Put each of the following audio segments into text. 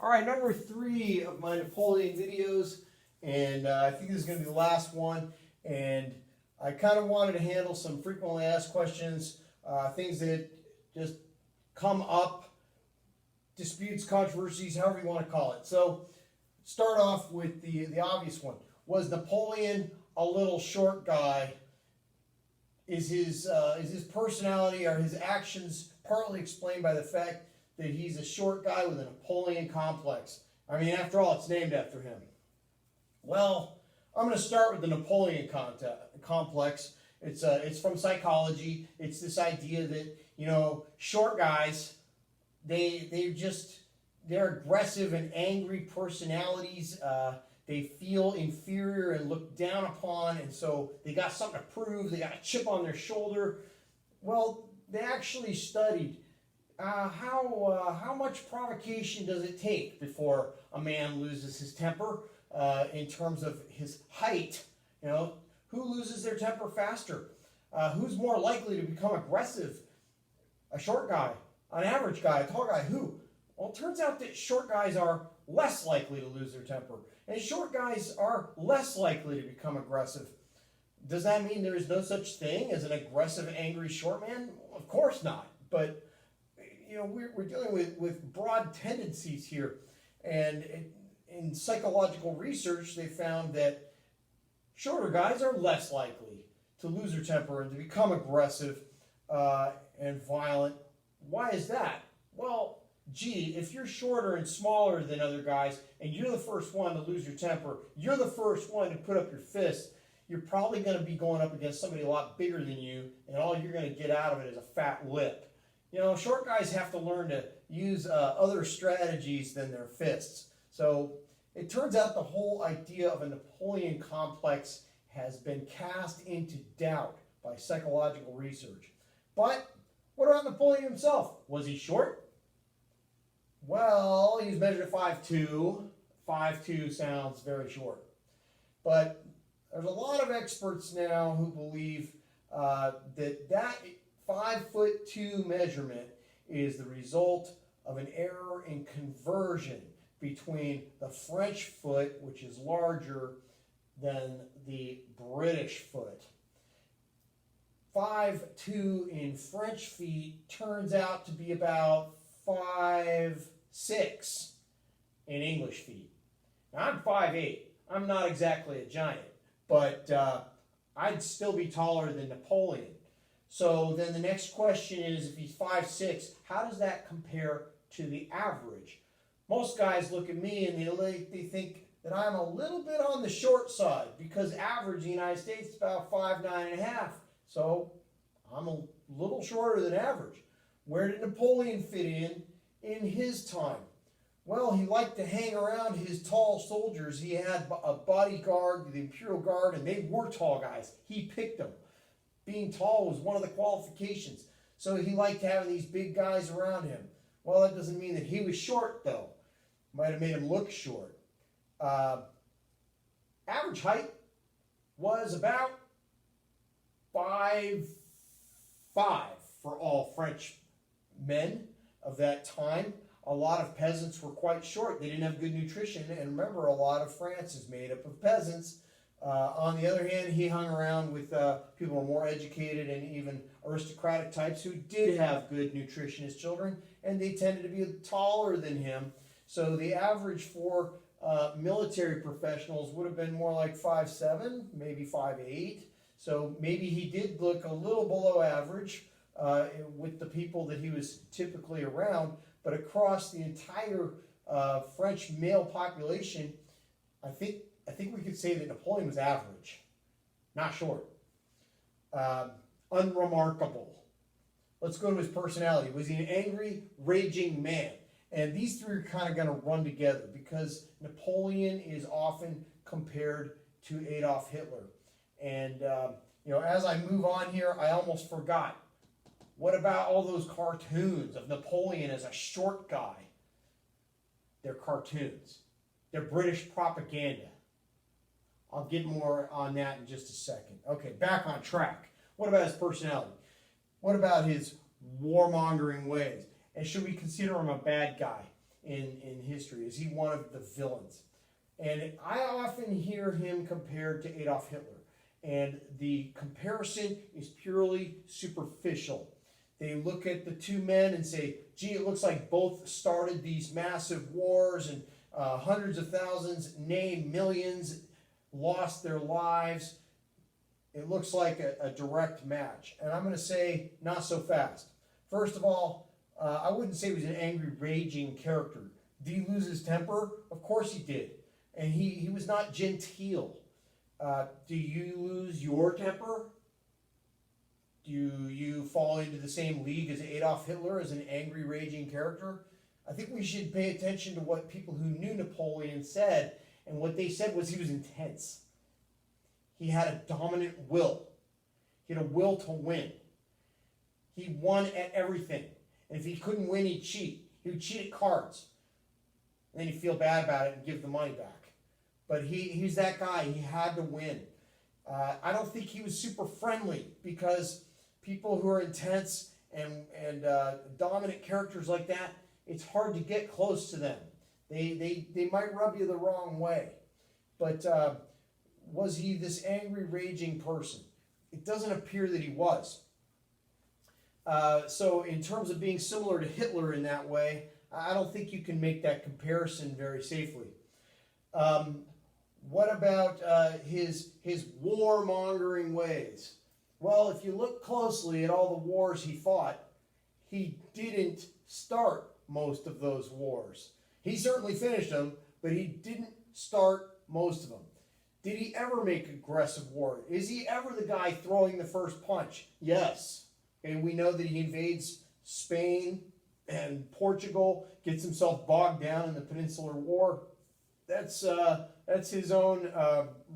All right, number 3 of my Napoleon videos, and I think this is going to be the last one. And I kind of wanted to handle some frequently asked questions, things that just come up, disputes, controversies, however you want to call it. So, start off with the obvious one. Was Napoleon a little short guy? Is his personality or his actions partly explained by the fact that he's a short guy with a Napoleon complex? I mean, after all, it's named after him. Well, I'm going to start with the Napoleon complex. It's from psychology. It's this idea that, you know, short guys, they're aggressive and angry personalities. They feel inferior and looked down upon, and so they got something to prove. They got a chip on their shoulder. Well, they actually studied how much provocation does it take before a man loses his temper in terms of his height. You know, who loses their temper faster? Who's more likely to become aggressive? A short guy, an average guy, a tall guy? Who? Well, it turns out that short guys are less likely to lose their temper, and short guys are less likely to become aggressive. Does that mean there is no such thing as an aggressive, angry short man? Of course not. But you know, we're dealing with broad tendencies here, and in psychological research, they found that shorter guys are less likely to lose their temper and to become aggressive and violent. Why is that? Well, gee, if you're shorter and smaller than other guys, and you're the first one to lose your temper, you're the first one to put up your fist, you're probably going to be going up against somebody a lot bigger than you, and all you're going to get out of it is a fat lip. You know, short guys have to learn to use other strategies than their fists. So it turns out the whole idea of a Napoleon complex has been cast into doubt by psychological research. But what about Napoleon himself? Was he short? Well, he's measured at 5'2". 5'2" sounds very short. But there's a lot of experts now who believe that 5'2" measurement is the result of an error in conversion between the French foot, which is larger than the British foot. 5'2" in French feet turns out to be about 5'6" in English feet. Now, I'm 5'8". I'm not exactly a giant, but I'd still be taller than Napoleon. So then the next question is, if he's 5'6", how does that compare to the average? Most guys look at me and they think that I'm a little bit on the short side, because average in the United States is about 5'9½". So I'm a little shorter than average. Where did Napoleon fit in his time? Well, he liked to hang around his tall soldiers. He had a bodyguard, the Imperial Guard, and they were tall guys. He picked them. Being tall was one of the qualifications. So he liked having these big guys around him. Well, that doesn't mean that he was short, though. Might have made him look short. Average height was about 5'5" for all French men of that time. A lot of peasants were quite short. They didn't have good nutrition. And remember, a lot of France is made up of peasants. On the other hand, he hung around with people who were more educated and even aristocratic types who did have good nutrition as children, and they tended to be taller than him. So the average for military professionals would have been more like 5'7", maybe 5'8". So maybe he did look a little below average with the people that he was typically around, but across the entire French male population, I think we could say that Napoleon was average, not short. Unremarkable. Let's go to his personality. Was he an angry, raging man? And these three are kind of going to run together, because Napoleon is often compared to Adolf Hitler. And you know, as I move on here, I almost forgot. What about all those cartoons of Napoleon as a short guy? They're cartoons. They're British propaganda. I'll get more on that in just a second. Okay, back on track. What about his personality? What about his warmongering ways? And should we consider him a bad guy? in history? Is he one of the villains? And I often hear him compared to Adolf Hitler. And the comparison is purely superficial. They look at the two men and say, gee, it looks like both started these massive wars, and hundreds of thousands, nay, millions, lost their lives. It looks like a direct match. And I'm going to say, not so fast. First of all, I wouldn't say he was an angry, raging character. Did he lose his temper? Of course he did. And he was not genteel. Do you lose your temper? Do you fall into the same league as Adolf Hitler as an angry, raging character? I think we should pay attention to what people who knew Napoleon said, and what they said was he was intense. He had a dominant will. He had a will to win. He won at everything. And if he couldn't win, he'd cheat. He would cheat at cards. And then he'd feel bad about it and give the money back. But he's that guy. He had to win. I don't think he was super friendly, because people who are intense and dominant characters like that, it's hard to get close to them. They might rub you the wrong way. But was he this angry, raging person? It doesn't appear that he was. So in terms of being similar to Hitler in that way, I don't think you can make that comparison very safely. What about his warmongering ways? Well, if you look closely at all the wars he fought, he didn't start most of those wars. He certainly finished them, but he didn't start most of them. Did he ever make aggressive war? Is he ever the guy throwing the first punch? Yes. And we know that he invades Spain and Portugal, gets himself bogged down in the Peninsular War. That's his own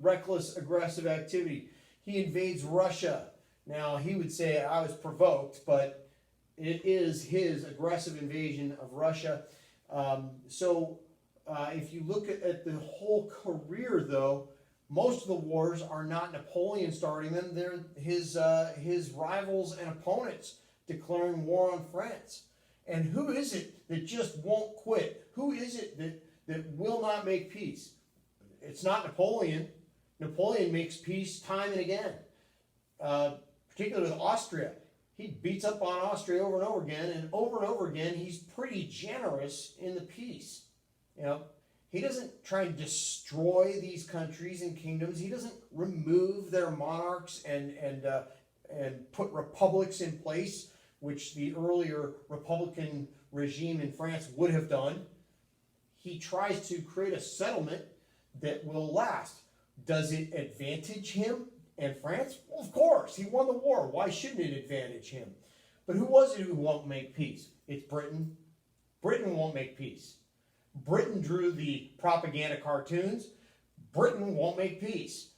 reckless, aggressive activity. He invades Russia. Now, he would say, I was provoked, but it is his aggressive invasion of Russia. If you look at the whole career, though, most of the wars are not Napoleon starting them. They're his rivals and opponents declaring war on France. And who is it that just won't quit? Who is it that will not make peace? It's not Napoleon. Napoleon makes peace time and again, particularly with Austria. He beats up on Austria over and over again, he's pretty generous in the peace. He doesn't try and destroy these countries and kingdoms. He doesn't remove their monarchs and put republics in place, which the earlier Republican regime in France would have done. He tries to create a settlement that will last. Does it advantage him and France? Well, of course. He won the war. Why shouldn't it advantage him? But who was it who won't make peace? It's Britain. Britain won't make peace. Britain drew the propaganda cartoons. Britain won't make peace.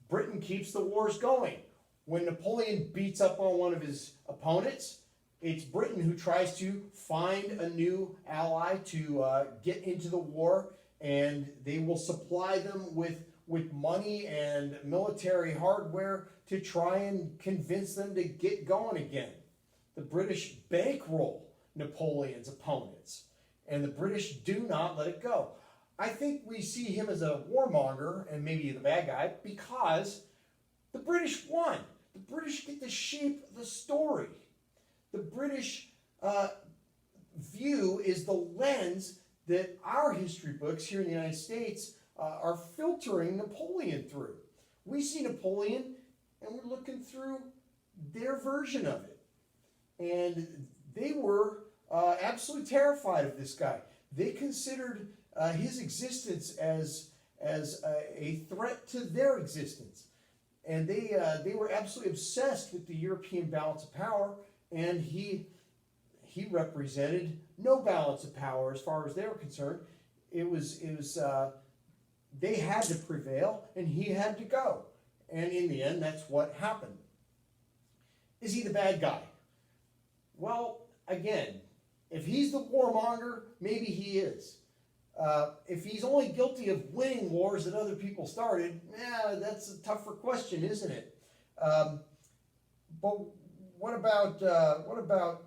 Britain keeps the wars going. When Napoleon beats up on one of his opponents, it's Britain who tries to find a new ally to get into the war, and they will supply them with money and military hardware to try and convince them to get going again. The British bankroll Napoleon's opponents, and the British do not let it go. I think we see him as a warmonger and maybe the bad guy because the British won. The British get to shape the story. The British view is the lens that our history books here in the United States are filtering Napoleon through. We see Napoleon and we're looking through their version of it. And they were absolutely terrified of this guy. They considered his existence as a threat to their existence. And they were absolutely obsessed with the European balance of power, and he represented no balance of power as far as they were concerned. It was they had to prevail, and he had to go. And in the end, that's what happened. Is he the bad guy? Well, again, if he's the warmonger, maybe he is. If he's only guilty of winning wars that other people started, that's a tougher question, isn't it? But what about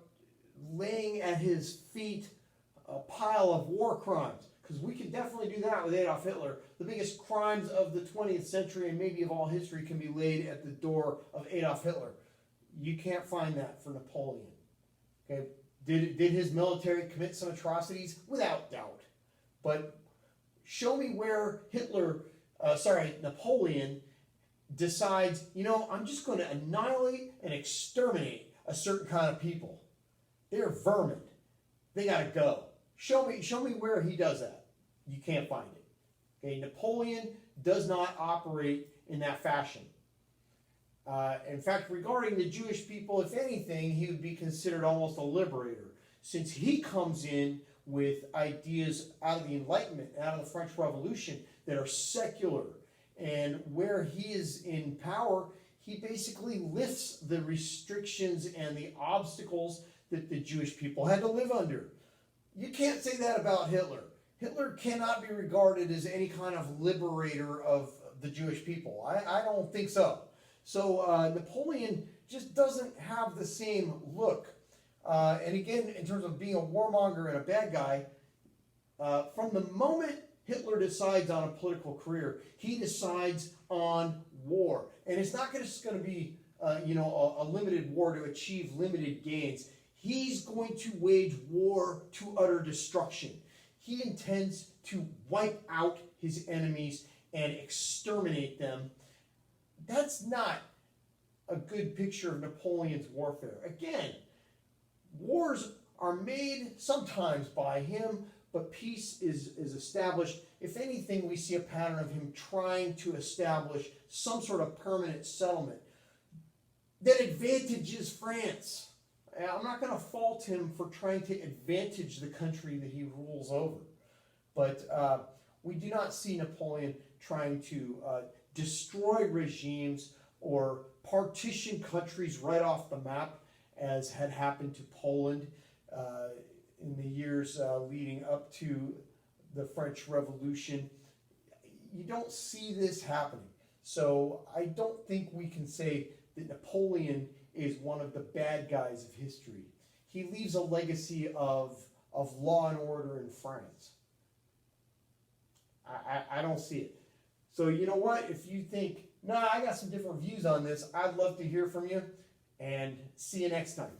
laying at his feet a pile of war crimes, because we can definitely do that with Adolf Hitler. The biggest crimes of the 20th century and maybe of all history can be laid at the door of Adolf Hitler. You can't find that for Napoleon. Okay, did his military commit some atrocities? Without doubt. But show me where Napoleon decides, you know, I'm just going to annihilate and exterminate a certain kind of people. They're vermin. They got to go. Show me where he does that. You can't find it. Okay, Napoleon does not operate in that fashion. In fact, regarding the Jewish people, if anything, he would be considered almost a liberator, since he comes in with ideas out of the Enlightenment, out of the French Revolution, that are secular. And where he is in power, he basically lifts the restrictions and the obstacles that the Jewish people had to live under. You can't say that about Hitler. Hitler cannot be regarded as any kind of liberator of the Jewish people. I don't think so. So Napoleon just doesn't have the same look. And again, in terms of being a warmonger and a bad guy, from the moment Hitler decides on a political career, he decides on war. And it's not just going to be a limited war to achieve limited gains. He's going to wage war to utter destruction. He intends to wipe out his enemies and exterminate them. That's not a good picture of Napoleon's warfare. Again, wars are made sometimes by him, but peace is established. If anything, we see a pattern of him trying to establish some sort of permanent settlement that advantages France. I'm not going to fault him for trying to advantage the country that he rules over. But we do not see Napoleon trying to destroy regimes or partition countries right off the map, as had happened to Poland in the years leading up to the French Revolution. You don't see this happening. So I don't think we can say that Napoleon is one of the bad guys of history. He leaves a legacy of law and order in France. I don't see it. So you know what? If you think, nah, I got some different views on this, I'd love to hear from you, and see you next time.